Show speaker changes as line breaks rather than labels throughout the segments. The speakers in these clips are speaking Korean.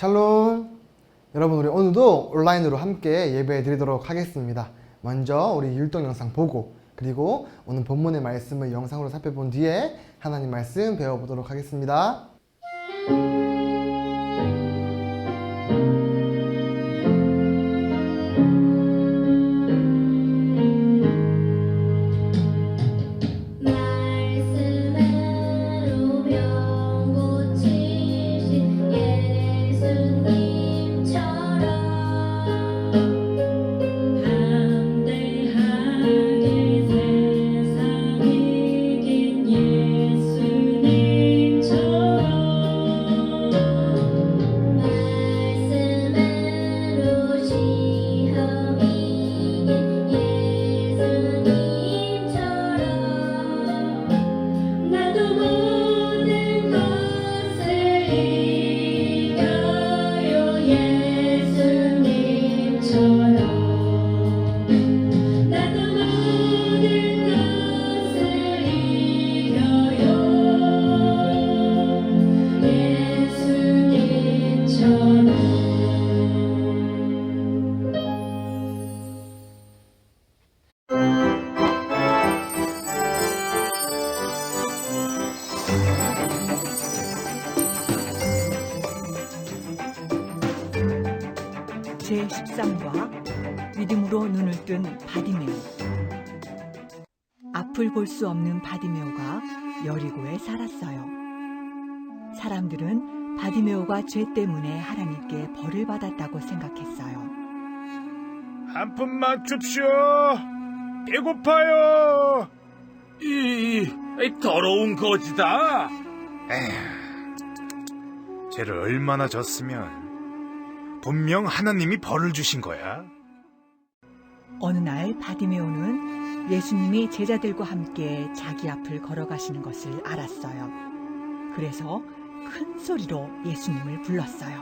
샬롬. 여러분, 우리 오늘도 온라인으로 함께 예배 드리도록 하겠습니다. 먼저 우리 율동 영상 보고, 그리고 오늘 본문의 말씀을 영상으로 살펴본 뒤에 하나님 말씀 배워보도록 하겠습니다.
제13과 믿음으로 눈을 뜬 바디메오. 앞을 볼 수 없는 바디메오가 여리고에 살았어요. 사람들은 바디메오가 죄 때문에 하나님께 벌을 받았다고 생각했어요.
한 푼만 줍쇼. 배고파요.
이 더러운 거지다.
에휴, 죄를 얼마나 졌으면 분명 하나님이 벌을 주신 거야.
어느 날 바디메오는 예수님이 제자들과 함께 자기 앞을 걸어가시는 것을 알았어요. 그래서 큰 소리로 예수님을 불렀어요.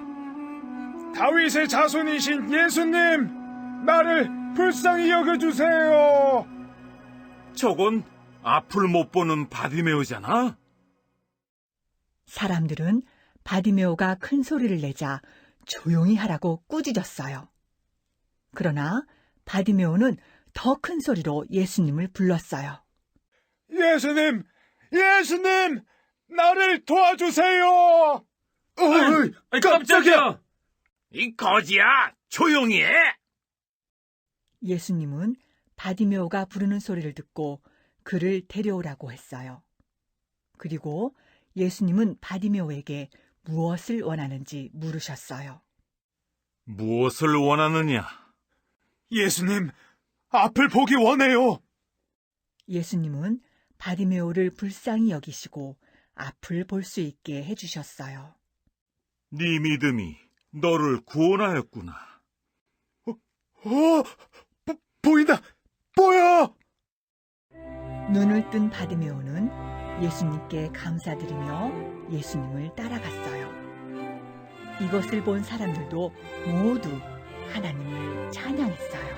다윗의 자손이신 예수님, 나를 불쌍히 여겨주세요.
저건 앞을 못 보는 바디메오잖아.
사람들은 바디메오가 큰 소리를 내자 조용히 하라고 꾸짖었어요. 그러나 바디메오는 더 큰 소리로 예수님을 불렀어요.
예수님, 예수님, 나를 도와주세요.
깜짝이야. 이 거지야, 조용히 해.
예수님은 바디메오가 부르는 소리를 듣고 그를 데려오라고 했어요. 그리고 예수님은 바디메오에게 무엇을 원하는지 물으셨어요.
무엇을 원하느냐?
예수님, 앞을 보기 원해요.
예수님은 바디메오를 불쌍히 여기시고 앞을 볼 수 있게 해주셨어요.
네 믿음이 너를 구원하였구나.
보인다, 보여.
눈을 뜬 바디메오는 예수님께 감사드리며 예수님을 따라갔어요. 이것을 본 사람들도 모두 하나님을 찬양했어요.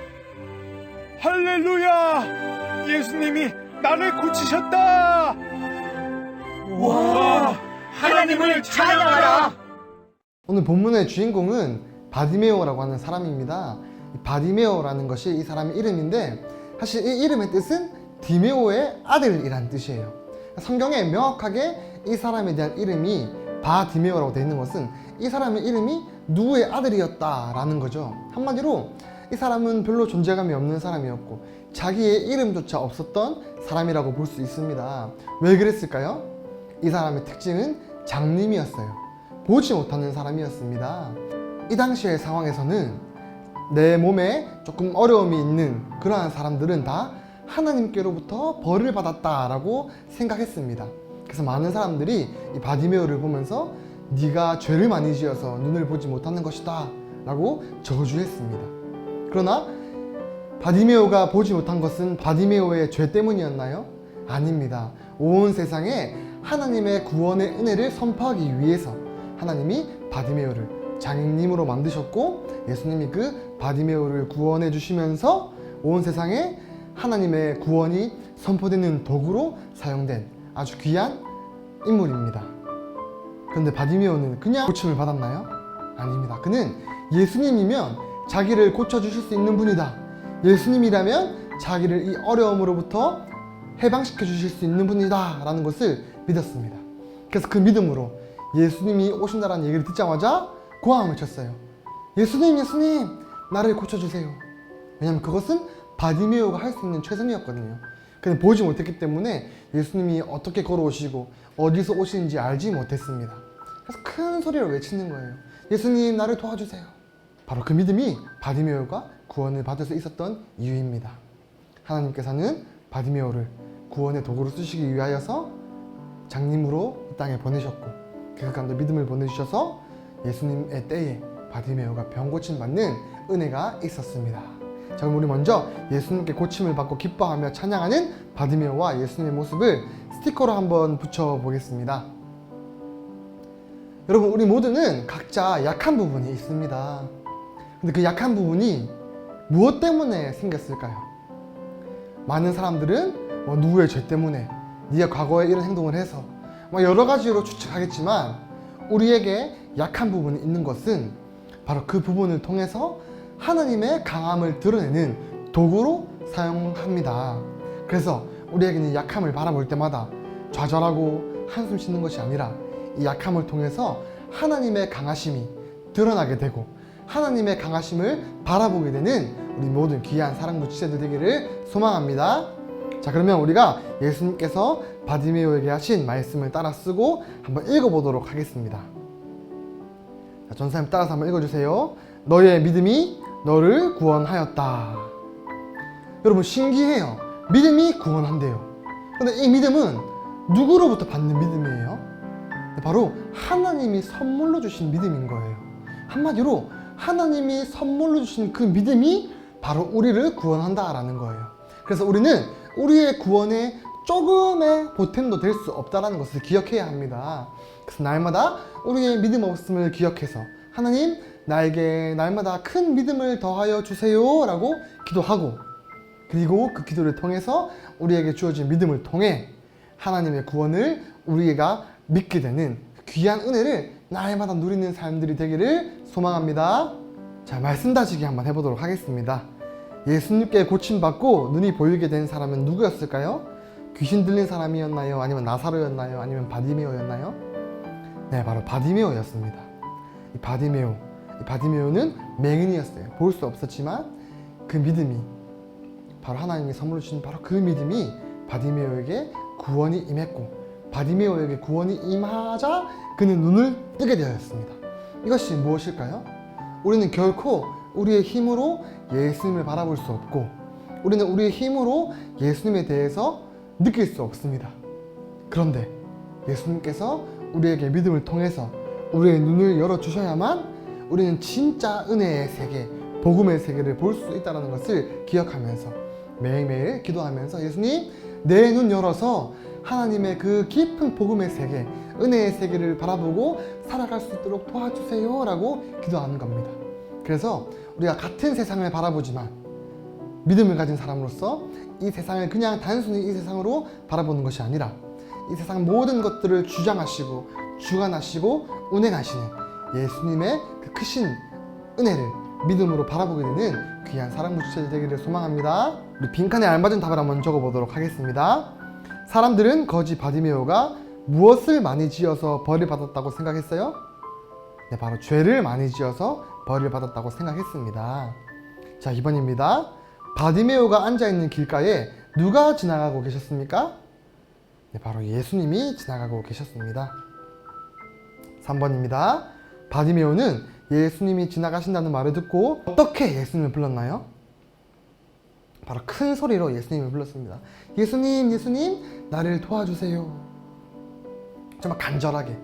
할렐루야! 예수님이 나를 고치셨다!
와, 하나님을 찬양하라!
오늘 본문의 주인공은 바디메오라고 하는 사람입니다. 이 바디메오라는 것이 이 사람의 이름인데, 사실 이 이름의 뜻은 디메오의 아들이란 뜻이에요. 성경에 명확하게 이 사람에 대한 이름이 바디메오라고 되어 있는 것은 이 사람의 이름이 누구의 아들이었다라는 거죠. 한마디로 이 사람은 별로 존재감이 없는 사람이었고 자기의 이름조차 없었던 사람이라고 볼 수 있습니다. 왜 그랬을까요? 이 사람의 특징은 장님이었어요. 보지 못하는 사람이었습니다. 이 당시의 상황에서는 내 몸에 조금 어려움이 있는 그러한 사람들은 다 하나님께로부터 벌을 받았다라고 생각했습니다. 그래서 많은 사람들이 이 바디메오를 보면서 네가 죄를 많이 지어서 눈을 보지 못하는 것이다 라고 저주했습니다. 그러나 바디메오가 보지 못한 것은 바디메오의 죄 때문이었나요? 아닙니다. 온 세상에 하나님의 구원의 은혜를 선포하기 위해서 하나님이 바디메오를 장님으로 만드셨고, 예수님이 그 바디메오를 구원해 주시면서 온 세상에 하나님의 구원이 선포되는 도구로 사용된 아주 귀한 인물입니다. 그런데 바디메오는 그냥 고침을 받았나요? 아닙니다. 그는 예수님이면 자기를 고쳐주실 수 있는 분이다. 예수님이라면 자기를 이 어려움으로부터 해방시켜 주실 수 있는 분이다 라는 것을 믿었습니다. 그래서 그 믿음으로 예수님이 오신다라는 얘기를 듣자마자 고함을 쳤어요. 예수님, 예수님, 나를 고쳐주세요. 왜냐하면 그것은 바디메오가 할 수 있는 최선이었거든요. 그는 보지 못했기 때문에 예수님이 어떻게 걸어오시고 어디서 오시는지 알지 못했습니다. 그래서 큰 소리로 외치는 거예요. 예수님, 나를 도와주세요. 바로 그 믿음이 바디메오가 구원을 받을 수 있었던 이유입니다. 하나님께서는 바디메오를 구원의 도구로 쓰시기 위하여서 장님으로 이 땅에 보내셨고 그 가운데 믿음을 보내주셔서 예수님의 때에 바디메오가 병 고침 받는 은혜가 있었습니다. 자, 그럼 우리 먼저 예수님께 고침을 받고 기뻐하며 찬양하는 바디메오와 예수님의 모습을 스티커로 한번 붙여보겠습니다. 여러분, 우리 모두는 각자 약한 부분이 있습니다. 근데 그 약한 부분이 무엇 때문에 생겼을까요? 많은 사람들은 누구의 죄 때문에, 네가 과거에 이런 행동을 해서 여러 가지로 추측하겠지만 우리에게 약한 부분이 있는 것은 바로 그 부분을 통해서 하나님의 강함을 드러내는 도구로 사용합니다. 그래서 우리에게는 약함을 바라볼 때마다 좌절하고 한숨 쉬는 것이 아니라 이 약함을 통해서 하나님의 강하심이 드러나게 되고 하나님의 강하심을 바라보게 되는 우리 모든 귀한 사랑부 지체들 되기를 소망합니다. 자, 그러면 우리가 예수님께서 바디메오에게 하신 말씀을 따라 쓰고 한번 읽어보도록 하겠습니다. 자, 전사님 따라서 한번 읽어주세요. 너의 믿음이 너를 구원하였다. 여러분, 신기해요. 믿음이 구원한대요. 근데 이 믿음은 누구로부터 받는 믿음이에요? 바로 하나님이 선물로 주신 믿음인 거예요. 한마디로 하나님이 선물로 주신 그 믿음이 바로 우리를 구원한다라는 거예요. 그래서 우리는 우리의 구원에 조금의 보탬도 될 수 없다는 것을 기억해야 합니다. 그래서 날마다 우리의 믿음 없음을 기억해서 하나님, 나에게 날마다 큰 믿음을 더하여 주세요 라고 기도하고, 그리고 그 기도를 통해서 우리에게 주어진 믿음을 통해 하나님의 구원을 우리가 믿게 되는 귀한 은혜를 날마다 누리는 삶들이 되기를 소망합니다. 자, 말씀 다지기 한번 해보도록 하겠습니다. 예수님께 고침받고 눈이 보이게 된 사람은 누구였을까요? 귀신 들린 사람이었나요? 아니면 나사로였나요? 아니면 바디메오였나요? 네, 바로 바디메오였습니다. 이 바디메오는 맹인이었어요. 볼 수 없었지만 그 믿음이, 바로 하나님이 선물로 주신 바로 그 믿음이 바디메오에게 구원이 임했고, 바디메오에게 구원이 임하자 그는 눈을 뜨게 되었습니다. 이것이 무엇일까요? 우리는 결코 우리의 힘으로 예수님을 바라볼 수 없고, 우리는 우리의 힘으로 예수님에 대해서 느낄 수 없습니다. 그런데 예수님께서 우리에게 믿음을 통해서 우리의 눈을 열어주셔야만 우리는 진짜 은혜의 세계, 복음의 세계를 볼 수 있다는 것을 기억하면서 매일매일 기도하면서 예수님, 내 눈 열어서 하나님의 그 깊은 복음의 세계, 은혜의 세계를 바라보고 살아갈 수 있도록 도와주세요 라고 기도하는 겁니다. 그래서 우리가 같은 세상을 바라보지만 믿음을 가진 사람으로서 이 세상을 그냥 단순히 이 세상으로 바라보는 것이 아니라 이 세상 모든 것들을 주장하시고 주관하시고 운행하시는 예수님의 그 크신 은혜를 믿음으로 바라보게 되는 귀한 사랑부 주체들 되기를 소망합니다. 우리 빈칸에 알맞은 답을 한번 적어보도록 하겠습니다. 사람들은 거지 바디메오가 무엇을 많이 지어서 벌을 받았다고 생각했어요? 네, 바로 죄를 많이 지어서 벌을 받았다고 생각했습니다. 자, 2번입니다. 바디메오가 앉아있는 길가에 누가 지나가고 계셨습니까? 네, 바로 예수님이 지나가고 계셨습니다. 3번입니다. 바디메오는 예수님이 지나가신다는 말을 듣고 어떻게 예수님을 불렀나요? 바로 큰 소리로 예수님을 불렀습니다. 예수님, 예수님, 나를 도와주세요. 정말 간절하게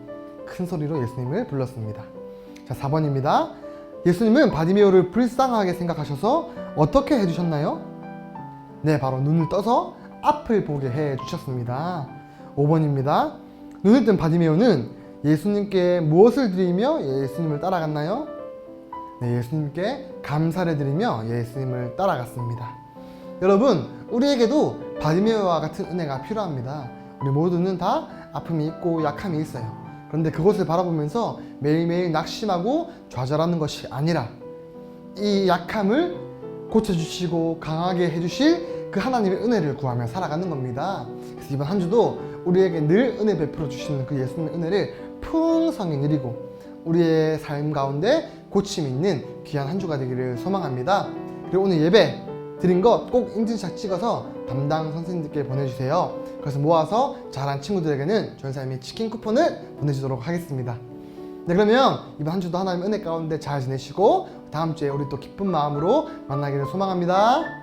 큰 소리로 예수님을 불렀습니다. 자, 4번입니다. 예수님은 바디메오를 불쌍하게 생각하셔서 어떻게 해주셨나요? 네, 바로 눈을 떠서 앞을 보게 해주셨습니다. 5번입니다. 눈을 뜬 바디메오는 예수님께 무엇을 드리며 예수님을 따라갔나요? 네, 예수님께 감사를 드리며 예수님을 따라갔습니다. 여러분, 우리에게도 바디메오와 같은 은혜가 필요합니다. 우리 모두는 다 아픔이 있고 약함이 있어요. 그런데 그것을 바라보면서 매일매일 낙심하고 좌절하는 것이 아니라 이 약함을 고쳐주시고 강하게 해주실 그 하나님의 은혜를 구하며 살아가는 겁니다. 그래서 이번 한 주도 우리에게 늘 은혜 베풀어 주시는 그 예수님의 은혜를 풍성히 누리고 우리의 삶 가운데 고침 있는 귀한 한 주가 되기를 소망합니다. 그리고 오늘 예배 드린 것 꼭 인증샷 찍어서 담당 선생님들께 보내주세요. 그래서 모아서 잘한 친구들에게는 전사님이 치킨 쿠폰을 보내주도록 하겠습니다. 네, 그러면 이번 한 주도 하나님 은혜 가운데 잘 지내시고 다음 주에 우리 또 기쁜 마음으로 만나기를 소망합니다.